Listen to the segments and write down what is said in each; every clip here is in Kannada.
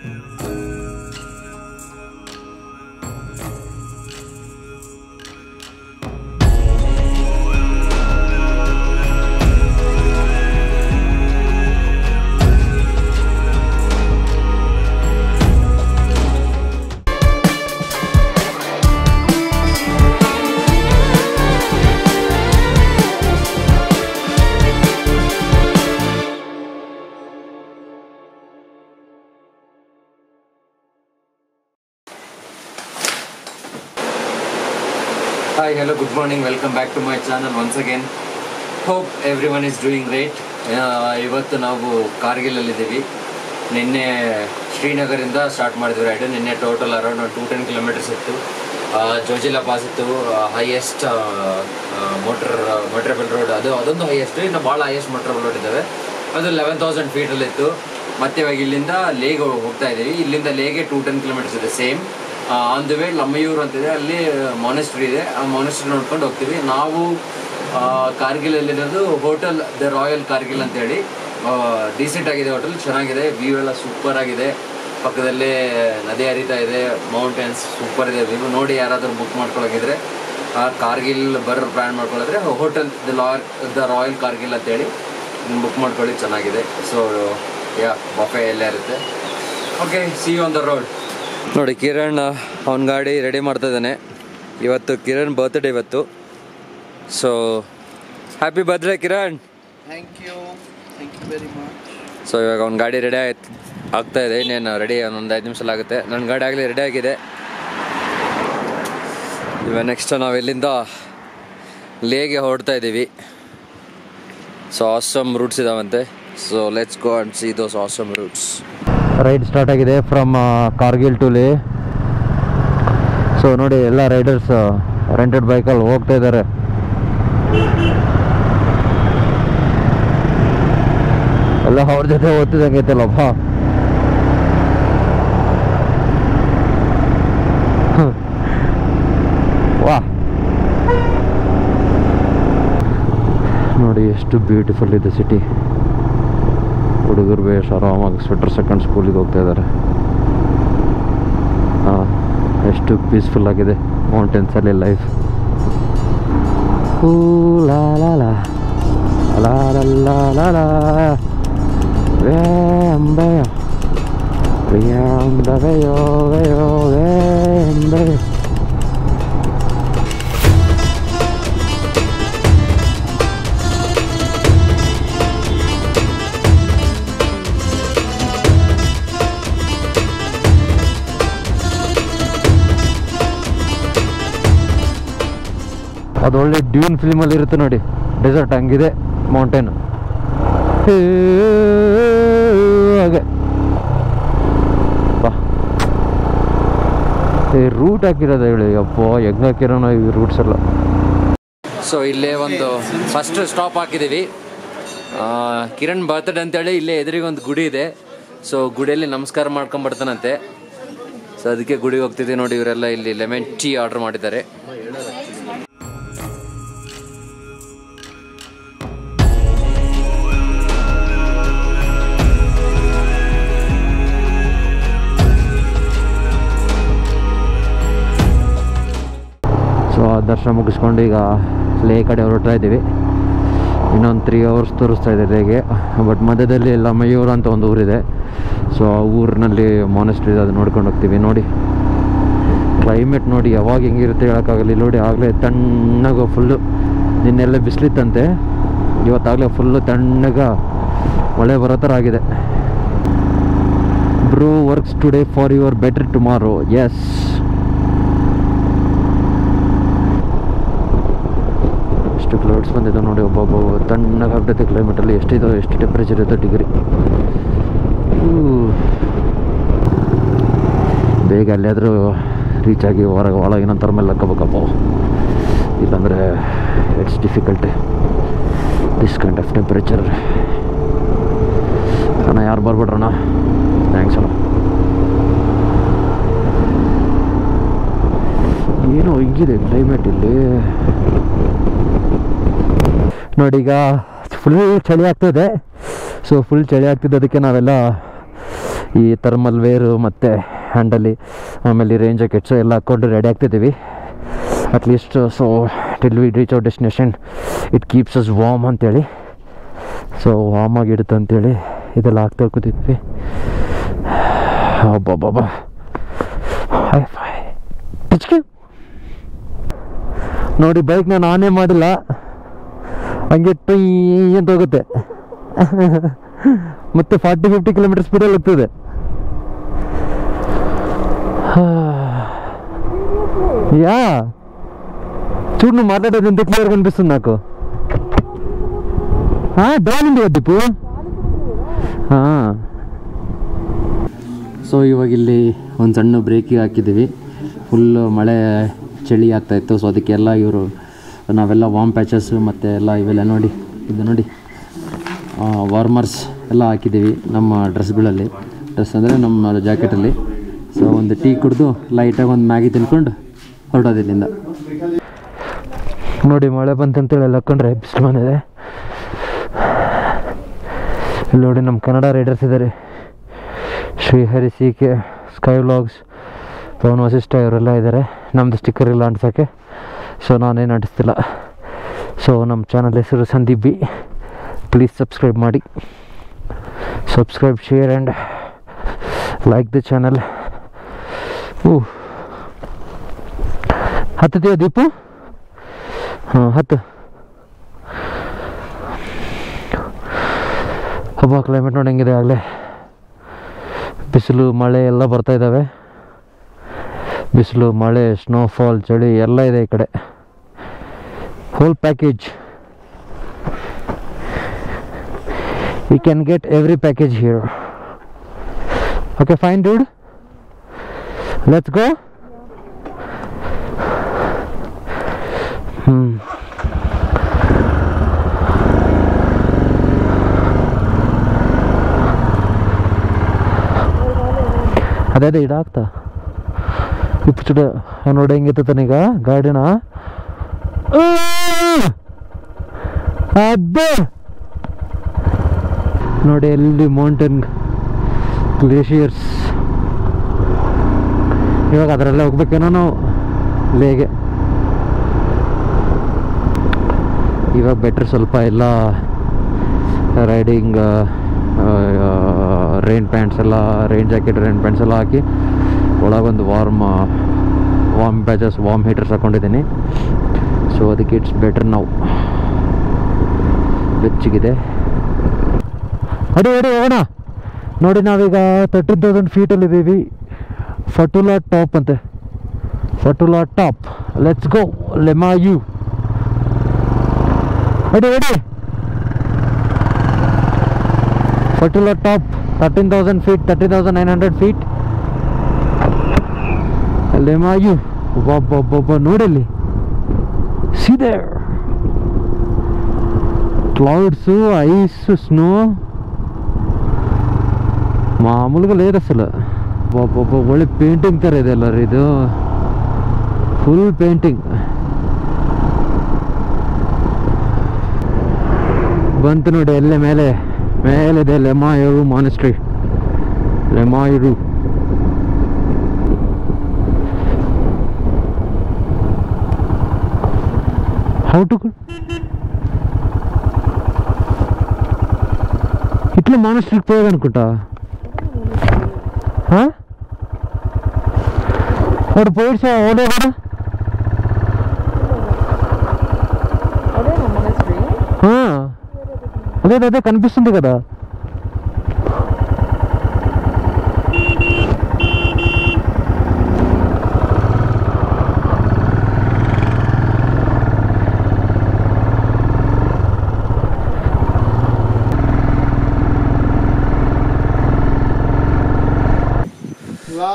Hi, hello, good morning, welcome back to my channel once again. Hope everyone is doing great. ಇವತ್ತು ನಾವು ಕಾರ್ಗಿಲಲ್ಲಿದ್ದೀವಿ. ನಿನ್ನೆ ಶ್ರೀನಗರಿಂದ ಸ್ಟಾರ್ಟ್ ಮಾಡಿದ್ವಿ ರೈಡ್. ನಿನ್ನೆ ಟೋಟಲ್ ಅರೌಂಡ್ 210 ಕಿಲೋಮೀಟರ್ಸ್ ಇತ್ತು. ಜೋಜಿಲಾ ಪಾಸ್ ಇತ್ತು, ಹೈಯೆಸ್ಟ್ ಮೋಟ್ರೇಬಲ್ ರೋಡ್, ಅದೊಂದು ಹೈಯೆಸ್ಟ್. ಇನ್ನು ಭಾಳ ಹೈಯೆಸ್ಟ್ ಮೋಟ್ರೇಬಲ್ ರೋಡ್ ಇದ್ದಾವೆ. ಅದು 11,000 ಫೀಟಲ್ಲಿತ್ತು. ಮತ್ತೆ ಇವಾಗ ಇಲ್ಲಿಂದ ಲೇಗೆ ಹೋಗ್ತಾ ಇದ್ದೀವಿ. ಇಲ್ಲಿಂದ ಲೇಗೆ 210 ಕಿಲೋಮೀಟರ್ಸ್ ಇದೆ ಸೇಮ್. ಆನ್ ದಿ ವೇ ಲಮ್ಮಯೂರ್ ಅಂತಿದೆ, ಅಲ್ಲಿ ಮಾನೆಸ್ಟ್ರಿ ಇದೆ. ಆ ಮಾನೆಸ್ಟ್ರಿ ನೋಡ್ಕೊಂಡು ಹೋಗ್ತೀವಿ. ನಾವು ಕಾರ್ಗಿಲಲ್ಲಿರೋದು ಹೋಟೆಲ್ ದ ರಾಯಲ್ ಕಾರ್ಗಿಲ್ ಅಂತೇಳಿ. ಡೀಸೆಂಟ್ ಆಗಿದೆ ಹೋಟೆಲ್, ಚೆನ್ನಾಗಿದೆ, ವ್ಯೂ ಎಲ್ಲ ಸೂಪರ್ ಆಗಿದೆ. ಪಕ್ಕದಲ್ಲೇ ನದಿ ಹರಿತಾ ಇದೆ, ಮೌಂಟೇನ್ಸ್ ಸೂಪರ್ ಇದೆ ವ್ಯೂ. ನೋಡಿ, ಯಾರಾದರೂ ಬುಕ್ ಮಾಡ್ಕೊಳಗಿದ್ರೆ ಕಾರ್ಗಿಲ್ ಪ್ಲ್ಯಾನ್ ಮಾಡ್ಕೊಳ್ಳಿದ್ರೆ ಹೋಟೆಲ್ ದ ರಾಯಲ್ ಕಾರ್ಗಿಲ್ ಅಂತೇಳಿ ಬುಕ್ ಮಾಡ್ಕೊಳ್ಳಿ, ಚೆನ್ನಾಗಿದೆ. ಸೊ ಬಫೆ ಎಲ್ಲ ಇರುತ್ತೆ. Okay, see you on the road. ನೋಡಿ, ಕಿರಣ್ ಅವನ ಗಾಡಿ ರೆಡಿ ಮಾಡ್ತಾ ಇದ್ದಾನೆ. ಇವತ್ತು ಕಿರಣ್ ಬರ್ತ್ಡೇ ಇವತ್ತು. So happy birthday Kiran. Thank you very much. So ಇವಾಗ ಅವ್ನ ಗಾಡಿ ರೆಡಿ ಆಗ್ತಾ ಇದೆ. ಇನ್ನೇನು ರೆಡಿ ಒಂದು 5 ನಿಮಿಷ ಆಗುತ್ತೆ. ನನ್ನ ಗಾಡಿ ಆಗಲಿ ರೆಡಿ ಆಗಿದೆ. ಇವಾಗ ನೆಕ್ಸ್ಟ್ ನಾವು ಇಲ್ಲಿಂದ ಲೇಗೆ ಹೊರಡ್ತಾ ಇದ್ದೀವಿ. ಸೊ ಆಸಮ್ ರೂಟ್ಸ್ ಇದಾವಂತೆ. So let's go and see those awesome routes. Ride start ಆಗಿದೆ from Kargil to Leh. So ನೋಡಿ, ಎಲ್ಲ ರೈಡರ್ಸ್ ರೆಂಟೆಡ್ ಬೈಕಲ್ಲಿ ಹೋಗ್ತಾ ಇದ್ದಾರೆ. ಎಲ್ಲ ಅವ್ರ ಜೊತೆ ಓದ್ತಿದ್ದಂಗೆ ಐತಲ್ಲಪ್ಪ. ವಾ, ನೋಡಿ ಎಷ್ಟು ಬ್ಯೂಟಿಫುಲ್ ಇದೆ ಸಿಟಿ. ಹುಡುಗರು ಬೇಸ್ ಆರಾಮಾಗಿ ಸ್ವೆಟರ್ ಸೆಕೆಂಡ್ ಸ್ಕೂಲಿಗೆ ಹೋಗ್ತಾ ಇದ್ದಾರೆ. ಎಷ್ಟು ಪೀಸ್ಫುಲ್ ಆಗಿದೆ ಮೌಂಟೇನ್ಸಲ್ಲಿ ಲೈಫ್. ಲಾ ಲಾ ಲಾ ಲಾ ಲಾ ಲಾ ಲಾ ವೇಂಬೆಯ ವೇಂಬೆಯೋ ವೇಯೋ ವೇಂಬೆಯ. ಅದು ಒಳ್ಳೆ ಡ್ಯೂನ್ ಫಿಲ್ಮಲ್ಲಿ ಇರುತ್ತೆ ನೋಡಿ, ಡೆಸರ್ಟ್ ಹಂಗಿದೆ ಮೌಂಟೇನ್ ಹಾಗೆ. ರೂಟ್ ಹಾಕಿರೋದು ಹೇಳಿ, ಅಪ್ಪ ಹೆಂಗೆ ಹಾಕಿರೋಣ ಈ ರೂಟ್ಸ್ ಎಲ್ಲ. ಸೊ ಇಲ್ಲೇ ಒಂದು ಫಸ್ಟ್ ಸ್ಟಾಪ್ ಹಾಕಿದ್ದೀವಿ. ಕಿರಣ್ ಬರ್ತ್ಡೇ ಅಂತೇಳಿ ಇಲ್ಲೇ ಎದುರಿಗೆ ಒಂದು ಗುಡಿ ಇದೆ. ಸೊ ಗುಡಿಯಲ್ಲಿ ನಮಸ್ಕಾರ ಮಾಡ್ಕೊಂಬರ್ತಾನಂತೆ. ಸೊ ಅದಕ್ಕೆ ಗುಡಿಗೆ ಹೋಗ್ತಿದ್ದೀವಿ. ನೋಡಿ, ಇವರೆಲ್ಲ ಇಲ್ಲಿ ಲೆಮನ್ ಟೀ ಆರ್ಡರ್ ಮಾಡಿದ್ದಾರೆ. ಸೊ ದರ್ಶನ ಮುಗಿಸ್ಕೊಂಡು ಈಗ ಲೇ ಕಡೆ ಹೊರಡ್ತಾ ಇದ್ದೀವಿ. ಇನ್ನೊಂದು 3 ಅವರ್ಸ್ ತೋರಿಸ್ತಾ ಇದೆ ಲೇಗೆ. ಬಟ್ ಮಧ್ಯದಲ್ಲಿ ಲಮ್ಮಯೂರ್ ಅಂತ ಒಂದು ಊರಿದೆ. ಸೊ ಆ ಊರಿನಲ್ಲಿ ಮಾನೆಸ್ಟ್ರಿ ಇದೆ, ಅದು ನೋಡ್ಕೊಂಡು ಹೋಗ್ತೀವಿ. ನೋಡಿ ಕ್ಲೈಮೇಟ್ ನೋಡಿ ಯಾವಾಗ ಹೆಂಗಿರುತ್ತೆ ಹೇಳೋಕ್ಕಾಗಲ್ಲ. ನೋಡಿ ಆಗಲೇ ತಣ್ಣಗೆ ಫುಲ್ಲು, ನಿನ್ನೆಲ್ಲ ಬಿಸಿಲಿತ್ತಂತೆ, ಇವತ್ತಾಗಲೇ ಫುಲ್ಲು ತಣ್ಣಗೆ ಮಳೆ ಬರೋ ಥರ ಆಗಿದೆ. Bro works today for your better tomorrow. Yes, clouds ಬಂದಿದೆ ನೋಡಿ. ಒಬ್ಬೊಬ್ಬ ತಣ್ಣಗೆ ಆಗ್ತೈತೆ ಕ್ಲೈಮೇಟಲ್ಲಿ. ಎಷ್ಟು ಟೆಂಪ್ರೇಚರ್ ಇರುತ್ತೆ ಡಿಗ್ರಿ. ಬೇಗ ಅಲ್ಲಾದರೂ ರೀಚ್ ಆಗಿ ಒಳಗಿನ ಥರ ಮೇಲೆ ಹಾಕೋಬೇಕಪ್ಪ, ಇಲ್ಲಾಂದರೆ it's difficult this kind of temperature. ಅಣ್ಣ ಯಾರು ಬರ್ಬಿಡ್ರಣ್ಣ, ಥ್ಯಾಂಕ್ಸ್ ಅಣ್ಣ. ಏನೋ ಹಿಂಗಿದೆ ಕ್ಲೈಮೇಟ್ ಇಲ್ಲಿ ನೋಡಿ. ಈಗ ಫುಲ್ ಚಳಿ ಆಗ್ತದೆ. ಸೊ ಫುಲ್ ಚಳಿ ಆಗ್ತಿದ್ದದಕ್ಕೆ ನಾವೆಲ್ಲ ಈ ಥರ್ಮಲ್ ವೇರು ಮತ್ತು ಹ್ಯಾಂಡಲಿ ಆಮೇಲೆ ರೇಂಜ್ ಜಾಕೆಟ್ಸು ಎಲ್ಲ ಹಾಕ್ಕೊಂಡು ರೆಡಿ ಆಗ್ತಿದ್ದೀವಿ at least. So till we reach our destination it keeps us warm ಅಂತೇಳಿ, ಸೊ ವಾರ್ಮ್ ಆಗಿಡುತ್ತೆ ಅಂತೇಳಿ ಇದೆಲ್ಲ ಹಾಕ್ತಾ ಕೂತಿದ್ವಿ. ಬಾಬಾ ನೋಡಿ, ಬೈಕ್ನ ನಾನೇ ಮಾಡಿಲ್ಲ, ಹಂಗೆ ಟೊಯ್ ಅಂತ ಹೋಗುತ್ತೆ. ಮತ್ತೆ 40-50 ಕಿಲೋಮೀಟರ್ ಸ್ಪೀಡಲ್ಲಿ ಹೋಗ್ತದೆ. ಯಾ చూడు నువ్వు మాట్లాడేది ఎంత క్లియర్గా కనిపిస్తుంది నాకు. డౌన్ ఉంది దీపు. ಸೊ ಇವಾಗ ಇಲ್ಲಿ ಒಂದು ಸಣ್ಣ ಬ್ರೇಕಿಗೆ ಹಾಕಿದ್ದೀವಿ. ಫುಲ್ಲು ಮಳೆ ಚಳಿ ಆಗ್ತಾಯಿತ್ತು. ಸೊ ಅದಕ್ಕೆಲ್ಲ ಇವರು ನಾವೆಲ್ಲ ವಾರ್ಮ್ ಪ್ಯಾಚಸ್ ಮತ್ತು ಎಲ್ಲ ಇವೆಲ್ಲ ನೋಡಿ, ಇದು ನೋಡಿ ವಾರ್ಮರ್ಸ್ ಎಲ್ಲ ಹಾಕಿದ್ದೀವಿ ನಮ್ಮ ಡ್ರೆಸ್ಗಳಲ್ಲಿ. ಡ್ರೆಸ್ ಅಂದರೆ ನಮ್ಮ ಜಾಕೆಟಲ್ಲಿ. ಸೊ ಒಂದು ಟೀ ಕುಡಿದು ಲೈಟಾಗಿ ಒಂದು ಮ್ಯಾಗಿ ತಿನ್ಕೊಂಡು ಹೊರಡೋದು ಇಲ್ಲಿಂದ. ನೋಡಿ, ಮಳೆ ಬಂತಂತೇಳಿ ಎಲ್ಲ ಹಾಕ್ಕೊಂಡ್ರೆ ಬಿಸಿಲು ಬಂದಿದೆ. ಇಲ್ಲಿ ನೋಡಿ ನಮ್ಮ ಕನ್ನಡ ರೈಡರ್ಸ್ ಇದ್ದಾರೆ, Shrihari CK, sky vlogs, Pavan Vasishtha ಇವರೆಲ್ಲ ಇದ್ದಾರೆ. ನಮ್ಮದು ಸ್ಟಿಕ್ಕರ್ ಇಲ್ಲ ಅಂಟಿಸೋಕ್ಕೆ, ಸೊ ನಾನೇನು ಅಂಟಿಸ್ತಿಲ್ಲ. ಸೊ ನಮ್ಮ ಚಾನಲ್ ಹೆಸರು ಸಂದೀಪ್ ಬಿ. ಪ್ಲೀಸ್ ಸಬ್ಸ್ಕ್ರೈಬ್ ಮಾಡಿ, subscribe, share and like the channel. ಹತ್ತತೀಯ ದೀಪು? ಹತ್ತು. ಹಬ್ಬ ಕ್ಲೈಮೇಟ್ ನೋಡಿ ಹೆಂಗಿದೆ. ಆಗಲೇ ಬಿಸಿಲು ಮಳೆ ಎಲ್ಲ ಬರ್ತಾ ಇದ್ದಾವೆ. ಬಿಸಿಲು ಮಳೆ ಸ್ನೋಫಾಲ್ ಚಳಿ ಎಲ್ಲ ಇದೆ ಈ ಕಡೆ. Whole package. You can get every package here. Okay fine dude, let's go. ಅದೇ ಇಡಾಗ್ತಾ ಇಪ್ಪು ಚುಡ ನೋಡಿ ಹೆಂಗಿತ್ತನೀಗ ಗಾಡಿನ. ಅದೇ ನೋಡಿ ಎಲ್ಲಿ ಮೌಂಟೇನ್ ಗ್ಲೇಷಿಯರ್ಸ್. ಇವಾಗ ಅದರಲ್ಲೇ ಹೋಗ್ಬೇಕೇನೋ ನಾವು ಲೇಗೆ. ಇವಾಗ ಬೆಟ್ರ್ ಸ್ವಲ್ಪ ಎಲ್ಲ ರೈಡಿಂಗ್ ರೈನ್ ಪ್ಯಾಂಟ್ಸ್ ಎಲ್ಲ, ರೈನ್ ಜಾಕೆಟ್, ರೈನ್ ಪ್ಯಾಂಟ್ಸ್ ಎಲ್ಲ ಹಾಕಿ ಒಳಗೊಂದು ವಾರ್ಮ್ ಪ್ಯಾಚಸ್, ವಾರ್ಮ್ ಹೀಟರ್ಸ್ ಹಾಕ್ಕೊಂಡಿದ್ದೀನಿ. ಸೊ ಅದಕ್ಕೆ ಇಟ್ಸ್ ಬೆಟರ್. ನಾವು ಬೆಚ್ಚಗಿದೆ. ಅಡಿ ಹೋಗೋಣ. ನೋಡಿ ನಾವೀಗ 13,000 ಫೀಟಲ್ಲಿದ್ದೀವಿ. ಫಟುಲಾ ಟಾಪ್ ಅಂತೆ, ಫಟುಲಾ ಟಾಪ್. ಲೆಟ್ಸ್ ಗೋ ಲೆಮಾಯು. ಅಡಿ ಫಟುಲಾ ಟಾಪ್ 13,000 ಫೀಟ್, 13,900 ಫೀಟ್. ಲೆಮಾಯು. ಒಬ್ಬೊಬ್ಬೊಬ್ಬ ನೋಡಲ್ಲಿ, ಸೀದೆ ಕ್ಲೌಡ್ಸು, ಐಸ್, ಸ್ನೋ ಮಾಮೂలుగా లేదు అసలు. ಒಬ್ಬೊಬ್ಬ ಒಳ್ಳೆ ಪೇಂಟಿಂಗ್ ಥರ ಇದೆ ಅಲ್ಲ ರೀ ಇದು, ಫುಲ್ ಪೇಂಟಿಂಗ್. ಬಂತು ನೋಡಿ ಎಲ್ಲೇ ಮೇಲಿದೆ ಲೆಮಾಯೂರು ಮಾನೆಸ್ಟ್ರಿ. ಲೆಮಾಯೂರು హౌ టు ఇట్లా మానస్ట్రీకి పోయేదనుకుంటా. వాడు పోయి ఓడే కూడా అదే కనిపిస్తుంది కదా.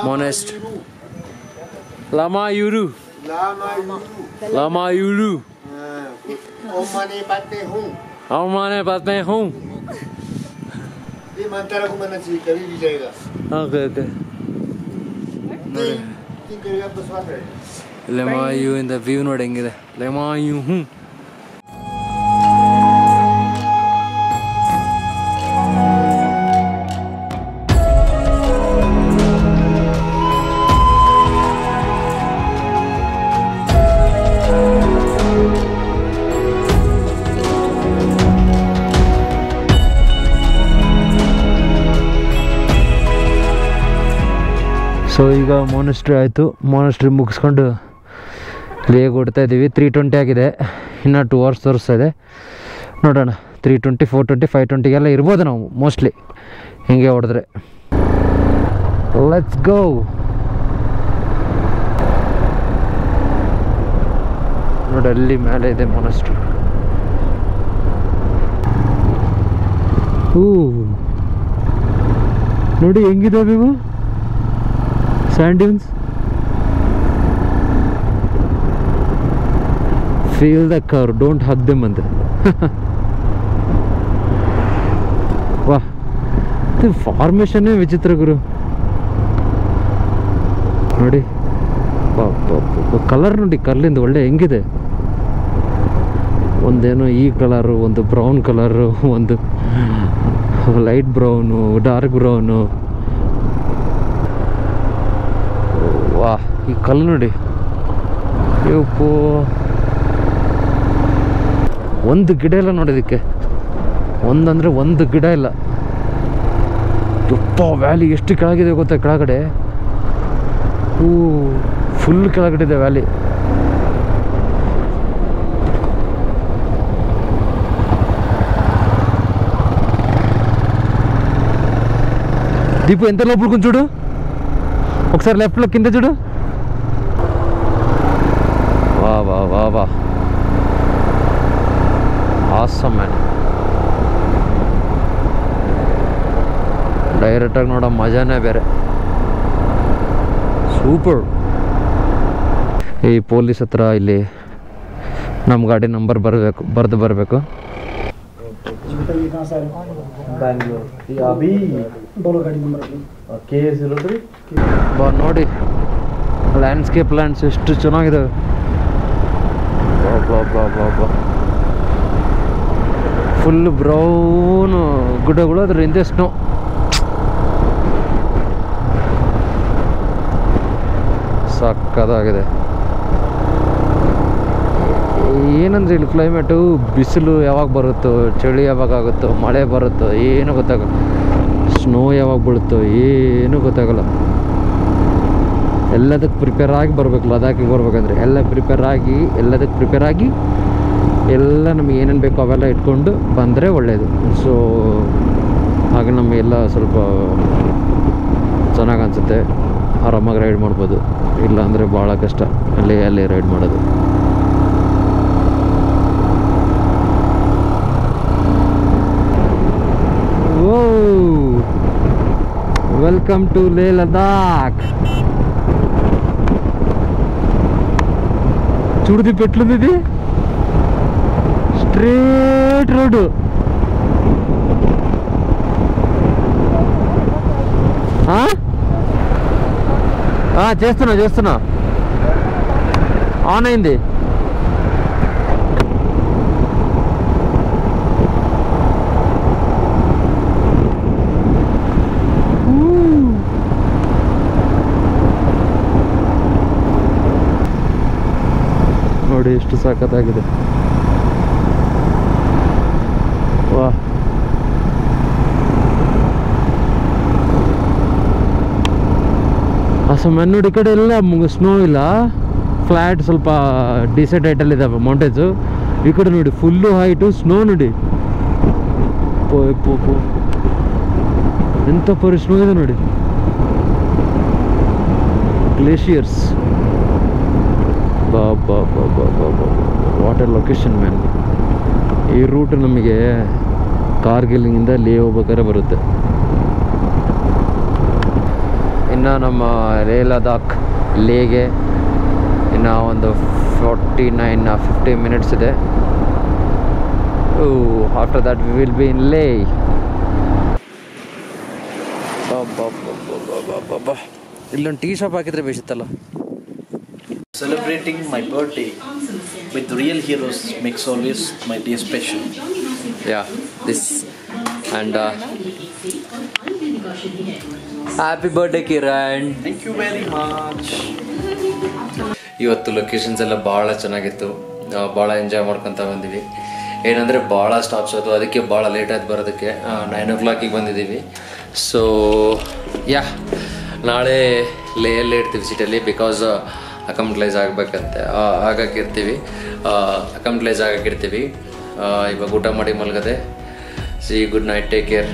Monastery. Lamayuru. Omane baat mein hoon. ये मंत्रा को मैंने चाहिए कभी भी जाएगा. Okay. ठीक करेगा बस बात है. Lemayu in the view ನೋಡಂಗಿದೆ. Lemayu. So ಈಗ ಮೋನೆಸ್ಟ್ರಿ ಆಯಿತು. ಮೋನೆಸ್ಟ್ರಿ ಮುಗಿಸ್ಕೊಂಡು ಲೇಗ್ ಹೊಡ್ತಾ ಇದ್ದೀವಿ. 3:20 ಆಗಿದೆ, ಇನ್ನೂ 2 hours ತೋರಿಸ್ತಾ ಇದೆ. ನೋಡೋಣ 3:20, 4:20, 5:20 ಇರ್ಬೋದು ನಾವು ಮೋಸ್ಟ್ಲಿ ಹಿಂಗೆ ಹೊಡೆದ್ರೆ. Let's go. ನೋಡಿ ಅಲ್ಲಿ ಮೇಲೆ ಇದೆ ಮೊನಸ್ಟ್ರಿ. ನೋಡಿ ಹೆಂಗಿದಾವೆ ಇವು sand dunes. Feel the curve, don't hug them ಅಂತ. ವಾಹ್, ಇದು ಫಾರ್ಮೇಶನ್ನೇ ವಿಚಿತ್ರ ಗುರು. ನೋಡಿ ಕಲರ್, ನೋಡಿ ಕರ್ಲಿಂದ ಒಳ್ಳೆ ಹೆಂಗಿದೆ. ಒಂದೇನೋ ಈ ಕಲರು, ಒಂದು ಬ್ರೌನ್ ಕಲರು, ಒಂದು ಲೈಟ್ ಬ್ರೌನು, ಡಾರ್ಕ್ ಬ್ರೌನು. ವಾ, ಈ ಕಲ್ಲು ನೋಡಿ. ಇವಪ್ಪು ಒಂದು ಗಿಡ ಇಲ್ಲ ನೋಡೋದಕ್ಕೆ, ಒಂದಂದರೆ ಒಂದು ಗಿಡ ಇಲ್ಲ. ಯಪ್ಪ, ವ್ಯಾಲಿ ಎಷ್ಟು ಕೆಳಗಿದೆ ಗೊತ್ತಾ? ಕೆಳಗಡೆ ಫುಲ್ ಕೆಳಗಡೆ ಇದೆ ವ್ಯಾಲಿ. దీపు ఎంత లోపలికి చూడు ఒకసారి లెఫ్ట్లో కింద చూడు. వా వా వా వా, ಆಸಮ್ ಮ್ಯಾನ್. ಡೈರೆಕ್ಟಾಗಿ ನೋಡೋ ಮಜಾನೇ ಬೇರೆ, ಸೂಪರ್. ಈ ಪೊಲೀಸ್ ಹತ್ರ ಇಲ್ಲಿ ನಮ್ಮ ಗಾಡಿ ನಂಬರ್ ಬರೆದು ಬರಬೇಕು. ನೋಡಿ ಲ್ಯಾಂಡ್ಸ್ಕೇಪ್ ಲ್ಯಾಂಡ್ಸ್ ಎಷ್ಟು ಚೆನ್ನಾಗಿದ್ದಾವೆ. ಫುಲ್ ಬ್ರೌನ್ ಗುಡ್ಡಗಳು, ಅದ್ರ ಹಿಂದೆ ಸ್ನೋ. ಸಕ್ಕದಾಗಿದೆ. ಏನಂದ್ರೆ ಇಲ್ಲಿ ಕ್ಲೈಮೇಟು, ಬಿಸಿಲು ಯಾವಾಗ ಬರುತ್ತೋ, ಚಳಿ ಯಾವಾಗ ಆಗುತ್ತೋ, ಮಳೆ ಬರುತ್ತೋ ಏನೂ ಗೊತ್ತಾಗಲ್ಲ, ಸ್ನೋ ಯಾವಾಗ ಬೀಳುತ್ತೋ ಏನೂ ಗೊತ್ತಾಗಲ್ಲ. ಎಲ್ಲದಕ್ಕೆ ಪ್ರಿಪೇರ್ ಆಗಿ ಬರಬೇಕು. ಲದಾಖಿಗೆ ಬರ್ಬೇಕಂದ್ರೆ ಎಲ್ಲದಕ್ಕೆ ಪ್ರಿಪೇರ್ ಆಗಿ ಎಲ್ಲ ನಮಗೆ ಏನೇನು ಬೇಕೋ ಅವೆಲ್ಲ ಇಟ್ಕೊಂಡು ಬಂದರೆ ಒಳ್ಳೆಯದು. ಸೊ ಆಗ ನಮಗೆಲ್ಲ ಸ್ವಲ್ಪ ಚೆನ್ನಾಗಿ ಅನಿಸುತ್ತೆ, ಆರಾಮಾಗಿ ರೈಡ್ ಮಾಡ್ಬೋದು. ಇಲ್ಲ ಅಂದರೆ ಭಾಳ ಕಷ್ಟ ಅಲ್ಲಿ ರೈಡ್ ಮಾಡೋದು. ವೆಲ್ಕಮ್ ಟು ಲೇ ಲದಾಖ್. చూడుది పెట్లుంది, ఇది స్ట్రేట్ రోడ్డు. చేస్తున్నా ఆన్ అయింది. ನೋಡಿ ಎಷ್ಟು ಸಖತ್ತಾಗಿದೆ. ವಾ, ಅಸಮನ್ ನೋಡಿ. ಈ ಕಡೆ ಎಲ್ಲ ಸ್ನೋ ಇಲ್ಲ, ಫ್ಲ್ಯಾಟ್ ಸ್ವಲ್ಪ ಡಿಸೆಂಟ್ ಹೈಟಲ್ಲಿ ಇದ್ದಾವೆ ಮೌಂಟೇನ್ಸು. ಈ ಕಡೆ ನೋಡಿ ಫುಲ್ಲು ಹೈಟು, ಸ್ನೋ ನೋಡಿ. ಎಂಥ ಪರಿ ಸ್ನೋ ಇದೆ ನೋಡಿ, ಗ್ಲೇಷಿಯರ್ಸ್. Water location man. ಈ ರೂಟ್ ನಮಗೆ ಕಾರ್ಗಿಲ್ನಿಂದ ಲೇ ಹೋಗ್ಬೇಕಾದ್ರೆ ಬರುತ್ತೆ. ಇನ್ನು ನಮ್ಮ ಲೇ ಲದಾಖ್ ಲೇಗೆ ಇನ್ನು ಒಂದು 50 ಮಿನಿಟ್ಸ್ ಇದೆ. After that we will be ಇನ್ ಲೇ. ಇಲ್ಲೊಂದು ಟೀ ಶಾಪ್ ಹಾಕಿದ್ರೆ ಬೇಸಿತ್ತಲ್ಲ. Celebrating my birthday with real heroes makes always my day special. Yeah, this and happy birthday Kiran. Thank you very much. ಇವತ್ತು ಲೊಕೇಶನ್ಸ್ ಎಲ್ಲ ಭಾಳ ಚೆನ್ನಾಗಿತ್ತು, ಭಾಳ ಎಂಜಾಯ್ ಮಾಡ್ಕೊತ ಬಂದಿವಿ. ಏನಂದರೆ ಭಾಳ ಸ್ಟಾಪ್ಸ್ ಆಯಿತು, ಅದಕ್ಕೆ ಭಾಳ ಲೇಟ್ ಆಯ್ತು ಬರೋದಕ್ಕೆ. 9 o'clock ಬಂದಿದ್ದೀವಿ. ಸೊ ಯಾ, ನಾಳೆ ಲೇಯಲ್ಲೇ ಇರ್ತೀವಿ ಸಿಟಿಯಲ್ಲಿ, ಬಿಕಾಸ್ ಅಕಮ್ಯುಲೈಸ್ ಆಗಬೇಕಂತೆ, ಆಗಕ್ಕಿರ್ತೀವಿ, ಅಕಮ್ಯುಲೈಸ್ ಆಗಕ್ಕಿರ್ತೀವಿ. ಇವಾಗ ಊಟ ಮಾಡಿ ಮಲಗದೆ. See good night, take care.